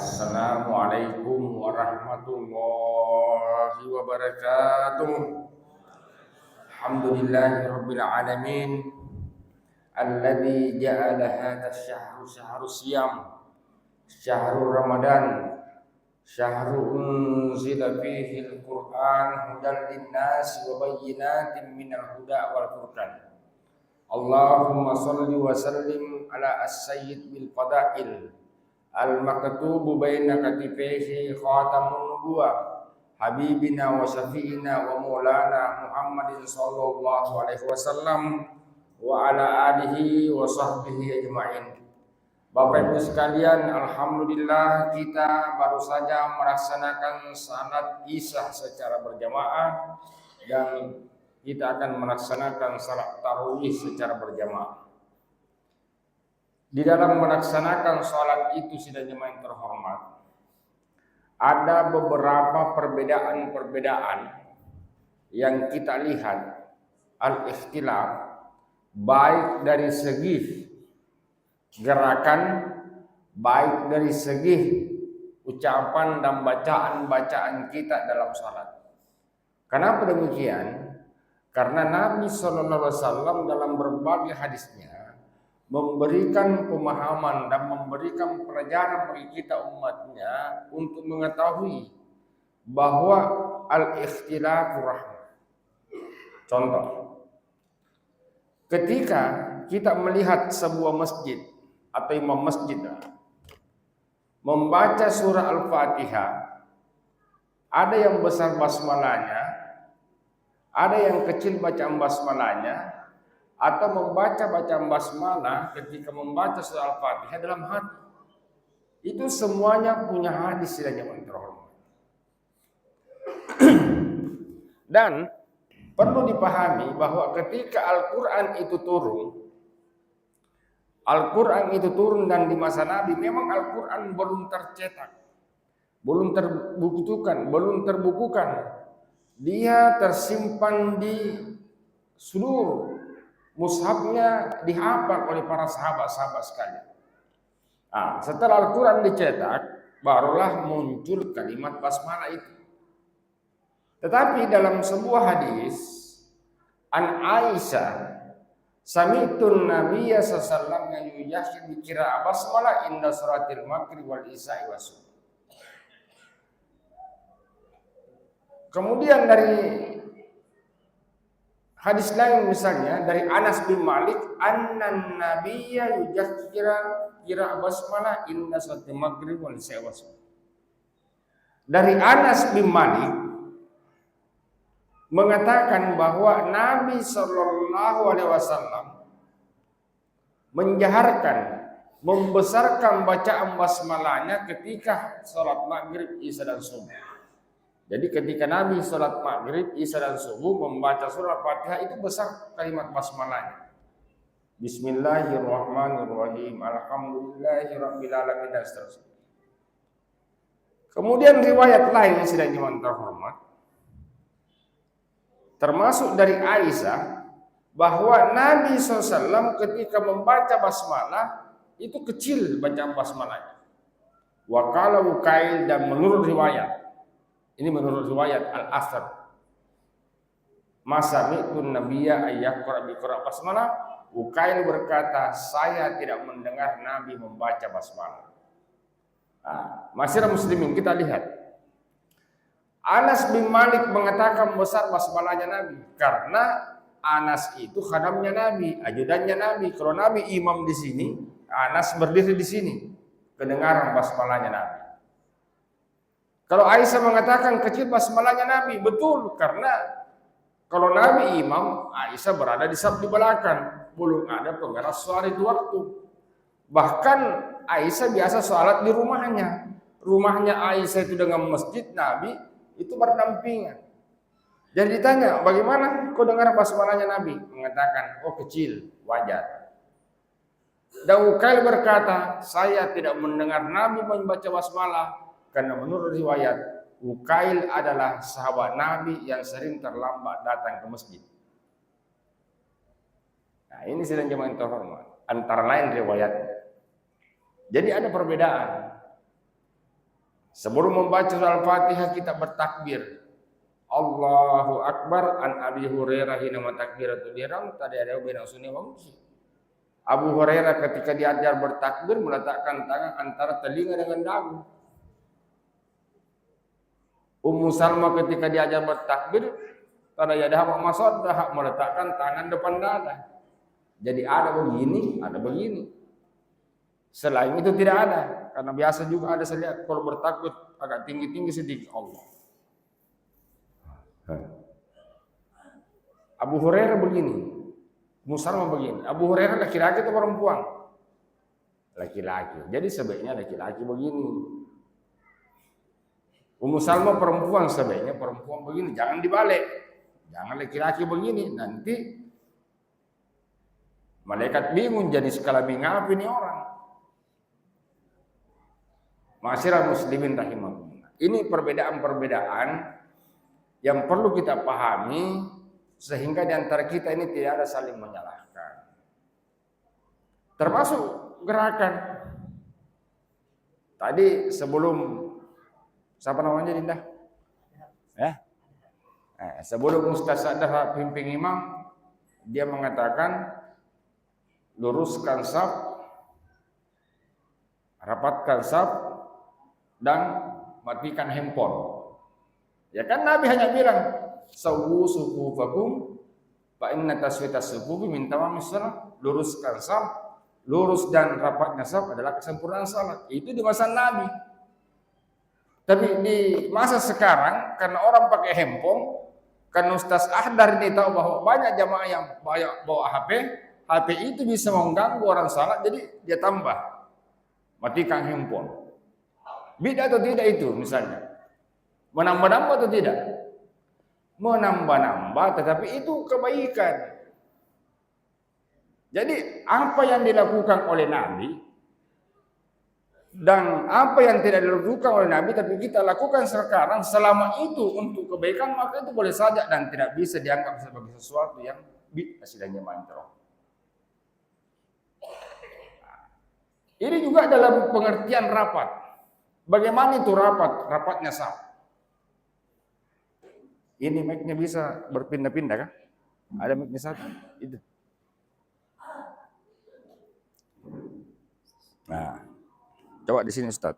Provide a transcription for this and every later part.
Assalamualaikum warahmatullahi wabarakatuh. Alhamdulillahirabbil alamin alladzi ja'ala hadha asy-syahru syahrus siyam syahrul ramadan syahrul unzila fihi al-Qur'an hudan lin-nasi wa bayyinatin minal huda wal furqan. Allahumma shalli wa sallim ala as-sayyid bil fadail al-maktubu baina katifaihi khatamun nubuwah habibina wa syafi'ina wa maulana Muhammadin sallallahu alaihi wasallam wa ala alihi wa sahbihi ajma'in. Bapak Ibu sekalian, alhamdulillah kita baru saja melaksanakan salat Isya secara berjamaah dan kita akan melaksanakan salat tarawih secara berjamaah. Di dalam melaksanakan sholat itu sidang jemaah yang terhormat, ada beberapa perbedaan-perbedaan yang kita lihat al-ikhtilaf, baik dari segi gerakan, baik dari segi ucapan dan bacaan-bacaan kita dalam sholat. Kenapa demikian? Karena Nabi SAW dalam berbagai hadisnya memberikan pemahaman dan memberikan pelajaran bagi kita umatnya untuk mengetahui bahwa al-ikhtilafu rahmah. Contoh, ketika kita melihat sebuah masjid atau imam masjid membaca surah Al-Fatihah, ada yang besar basmalahnya, ada yang kecil bacaan basmalahnya, atau membaca bacaan basmalah ketika membaca surah Al-Fatihah dalam hati. Itu semuanya punya hadis yang terhormat. Dan perlu dipahami bahwa ketika Al-Quran itu turun dan di masa Nabi memang Al-Quran belum tercetak, belum terbukukan. Dia tersimpan di seluruh mushafnya, dihafal oleh para sahabat-sahabat sekalian. Setelah Al-Quran dicetak, barulah muncul kalimat basmalah itu. Tetapi dalam sebuah hadis an Aisyah, sami'tun nabiyya sallallahu alaihi wasallam yaqra basmalah inda suratil maghrib wal isya'i was. Kemudian dari hadis lain misalnya dari Anas bin Malik, annan nabiyya yujahkira basmalah inda salatil maghrib wal isya was. Dari Anas bin Malik mengatakan bahwa Nabi sallallahu alaihi wasallam menjaharkan, membesarkan bacaan basmalahnya ketika salat maghrib, isya dan subuh. Jadi ketika Nabi sholat maghrib, isya dan subuh membaca surah Fatihah itu besar kalimat basmalahnya. Bismillahirrahmanirrahim. Alhamdulillahirabbil alamin dan seterusnya. Kemudian riwayat lain sidang jemaah terhormat, termasuk dari Aisyah, bahwa Nabi SAW ketika membaca basmalah itu kecil bacaan basmalahnya. Wa qala Ukail, dan menurut riwayat, ini menurut riwayat Al-Athar, masami'tun nabiyya ayyaqra bi qira basmalah. Ukail berkata, saya tidak mendengar Nabi membaca basmalah. Masyarakat muslimin, kita lihat Anas bin Malik mengatakan besar basmalahnya Nabi karena Anas itu khadamnya Nabi, ajudannya Nabi. Kalau Nabi imam di sini, Anas berdiri di sini, kedengaran basmalahnya Nabi. Kalau Aisyah mengatakan kecil basmalahnya Nabi, betul, karena kalau Nabi imam, Aisyah berada di saf di belakang, belum ada pengeras suara itu waktu. Bahkan Aisyah biasa sholat di rumahnya. Rumahnya Aisyah itu dengan masjid Nabi itu berdampingan. Jadi ditanya, bagaimana kau dengar basmalahnya Nabi? Mengatakan, oh kecil, wajar. Dan Ukail berkata, saya tidak mendengar Nabi membaca basmalah. Karena menurut riwayat, Ukail adalah sahabat Nabi yang sering terlambat datang ke masjid. Nah, ini sidang jemaah yang terhormat, antara lain riwayatnya. Jadi ada perbedaan. Sebelum membaca surah Al-Fatihah kita bertakbir. Allahu Akbar. An Abi Hurairah hina takbiratul ihram tadi ada baina sunni wa musi. Abu Hurairah ketika diajar bertakbir meletakkan tangan antara telinga dengan dagu. Ummu Salma ketika diajar bertakbir pada yadah maksud dah meletakkan tangan depan dada. Jadi ada begini, ada begini. Selain itu tidak ada. Karena biasa juga ada saya lihat kalau bertakbir agak tinggi-tinggi sedikit Allah. Abu Hurairah begini, Muslimah begini. Abu Hurairah laki-laki atau perempuan? Laki-laki. Jadi sebaiknya laki-laki begini. Ummu Salmah perempuan, sebaiknya perempuan begini. Jangan dibalik. Jangan laki-laki begini. Nanti malaikat bingung jadi skala ngapa ini orang. Ma'asyiral muslimin rahimahumullah. Ini perbedaan-perbedaan yang perlu kita pahami sehingga di antara kita ini tidak ada saling menyalahkan. Termasuk gerakan. Tadi sebelum siapa namanya Dinda? Sebelum Ustaz Sadar pimpin imam, dia mengatakan luruskan saf, rapatkan saf, dan matikan handphone. Ya kan Nabi hanya bilang sawu sufufakum fa inna taswitas sufufi min tamamis shalah. Luruskan saf, lurus dan rapatnya saf adalah kesempurnaan salat. Itu di masa Nabi. Tapi di masa sekarang karena orang pakai handphone, kan Ustaz Ahdar ini tahu bahwa banyak jamaah yang bawa HP itu bisa mengganggu orang salat, jadi dia tambah matikan handphone. Bid'ah atau tidak itu misalnya? Menambah-nambah atau tidak? Menambah-nambah, tetapi itu kebaikan. Jadi apa yang dilakukan oleh Nabi dan apa yang tidak dilakukan oleh Nabi tapi kita lakukan sekarang, selama itu untuk kebaikan maka itu boleh saja dan tidak bisa dianggap sebagai sesuatu yang bid'ah sidangnya mantra. Ini juga dalam pengertian rapat. Bagaimana itu rapat? Rapatnya sah. Ini mic-nya bisa berpindah-pindah kan? Ada mic-nya satu. Itu. Nah, coba di sini Ustaz.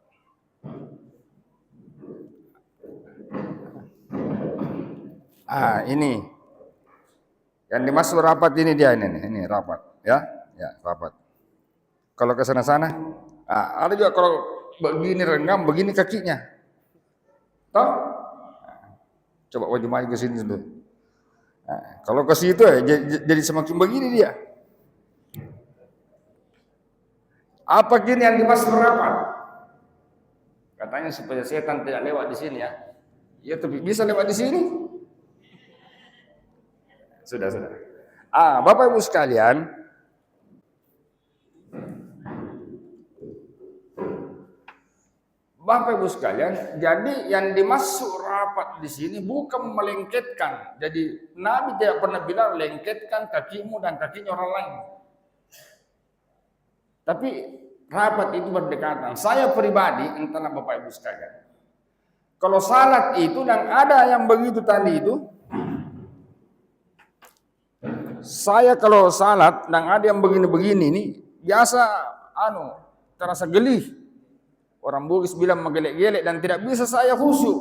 Ini. Yang dimaksud rapat ini dia ini rapat, ya? Ya, rapat. Kalau ke sana-sana, ada juga kalau begini renggang, begini kakinya. Toh? Coba wajib maju ke sini dulu. Kalau ke situ jadi semakin begini dia. Apa gini yang dimaksud rapat? Katanya supaya setan tidak lewat di sini ya. Ya tapi bisa lewat di sini. Sudah. Bapak Ibu sekalian, jadi yang dimaksud rapat di sini bukan melengketkan. Jadi Nabi tidak pernah bilang lengketkan kakimu dan kakinya orang lain. Tapi rapat itu berdekatan. Saya pribadi, entahlah Bapak Ibu sekalian, kalau salat itu dan ada yang begitu tadi itu, saya kalau salat dan ada yang begini-begini ini biasa terasa gelih. Orang Bugis bilang menggelek-gelek dan tidak bisa saya khusyuk.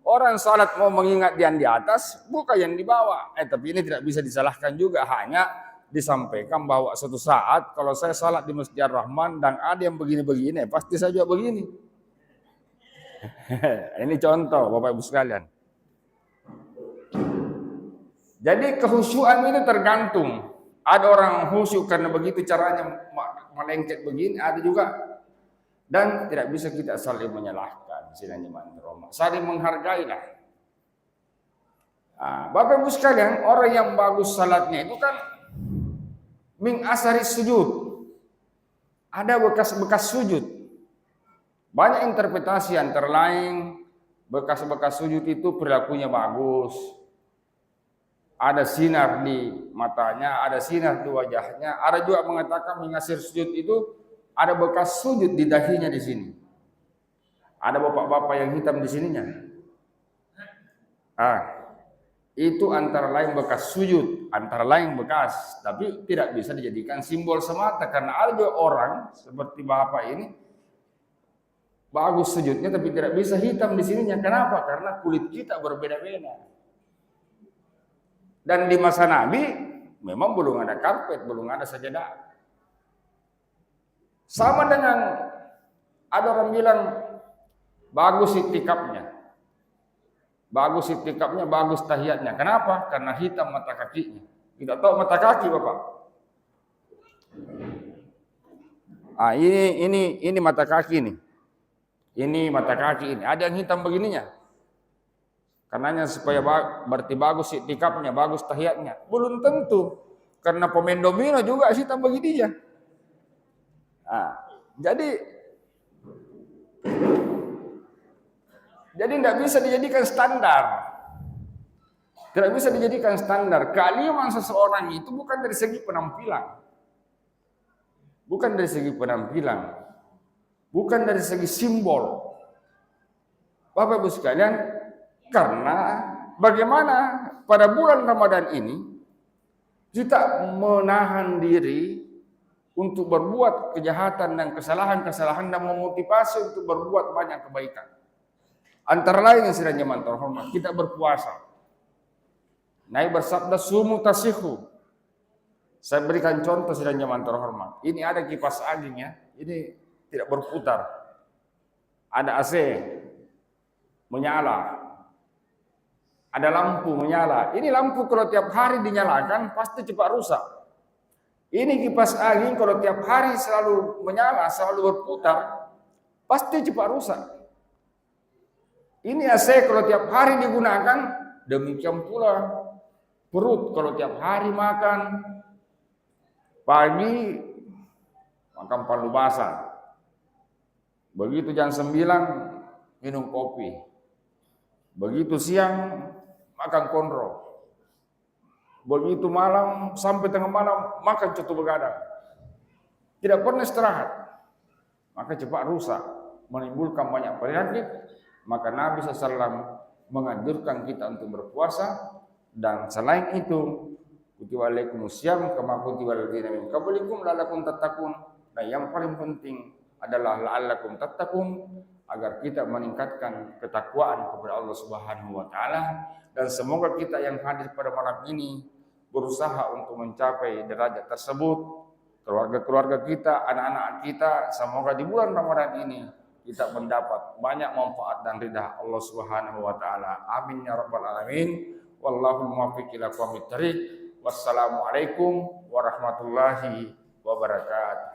Orang salat mau mengingat yang di atas, bukan yang di bawah. Tapi ini tidak bisa disalahkan juga, hanya disampaikan bahwa suatu saat kalau saya salat di Masjid Ar-Rahman dan ada yang begini-begini, pasti saya juga begini. Ini contoh Bapak Ibu sekalian. Jadi kehusyuan itu tergantung. Ada orang khusyuk karena begitu caranya melengket begini, ada juga. Dan tidak bisa kita saling menyalahkan, saling menghargailah. Bapak Ibu sekalian, orang yang bagus salatnya itu kan min asari sujud. Ada bekas-bekas sujud. Banyak interpretasi antara lain bekas-bekas sujud itu perilakunya bagus. Ada sinar di matanya, ada sinar di wajahnya. Ada juga mengatakan min asari sujud itu ada bekas sujud di dahinya di sini. Ada bapak-bapak yang hitam di sininya. Itu antara lain bekas sujud, antara lain bekas, tapi tidak bisa dijadikan simbol semata karena ada juga orang seperti bapak ini bagus sujudnya tapi tidak bisa hitam di sininya. Kenapa? Karena kulit kita berbeda-beda. Dan di masa Nabi memang belum ada karpet, belum ada sajadah. Sama dengan ada orang bilang bagus itikafnya. Bagus itikafnya, bagus tahiyatnya. Kenapa? Karena hitam mata kakinya. Tidak tahu mata kaki, Bapak. Ini mata kaki nih. Ini mata kaki ini. Ada yang hitam begininya. Karenanya supaya berarti bagus itikafnya, bagus tahiyatnya. Belum tentu. Karena pemain domino juga hitam begininya. Jadi tidak bisa dijadikan standar. Tidak bisa dijadikan standar. Kealiman seseorang itu bukan dari segi penampilan. Bukan dari segi penampilan. Bukan dari segi simbol. Bapak Ibu sekalian, karena bagaimana pada bulan Ramadan ini kita menahan diri untuk berbuat kejahatan dan kesalahan-kesalahan dan memotivasi untuk berbuat banyak kebaikan. Antara lain yang sedang jemaah terhormat, kita berpuasa. Nabi bersabda sumu tasihu. Saya berikan contoh sedang jemaah terhormat. Ini ada kipas angin ya, ini tidak berputar. Ada AC menyala. Ada lampu menyala. Ini lampu kalau tiap hari dinyalakan pasti cepat rusak. Ini kipas angin kalau tiap hari selalu menyala, selalu berputar, pasti cepat rusak. Ini AC kalau tiap hari digunakan, demikian pula perut kalau tiap hari makan, pagi makan palu basah. Begitu jam 9 minum kopi. Begitu siang makan konro. Begitu malam sampai tengah malam makan coto begadang. Tidak pernah istirahat. Maka cepat rusak, menimbulkan banyak penyakit. Maka Nabi SAW menganjurkan kita untuk berpuasa. Dan selain itu, kutiba alaikumusiyam kama kutiba alladziina min qablikum la'allakum tattaqun. Nah, yang paling penting adalah la'allakum tattaqun, agar kita meningkatkan ketakwaan kepada Allah Subhanahu wa taala, dan semoga kita yang hadir pada malam ini berusaha untuk mencapai derajat tersebut. Keluarga-keluarga kita, anak-anak kita, semoga di bulan Ramadan ini kita mendapat banyak manfaat dan ridha Allah Subhanahu wa taala. Amin ya rabbal alamin. Wallahu muwaffiq ila aqwamit thariq. Wassalamualaikum warahmatullahi wabarakatuh.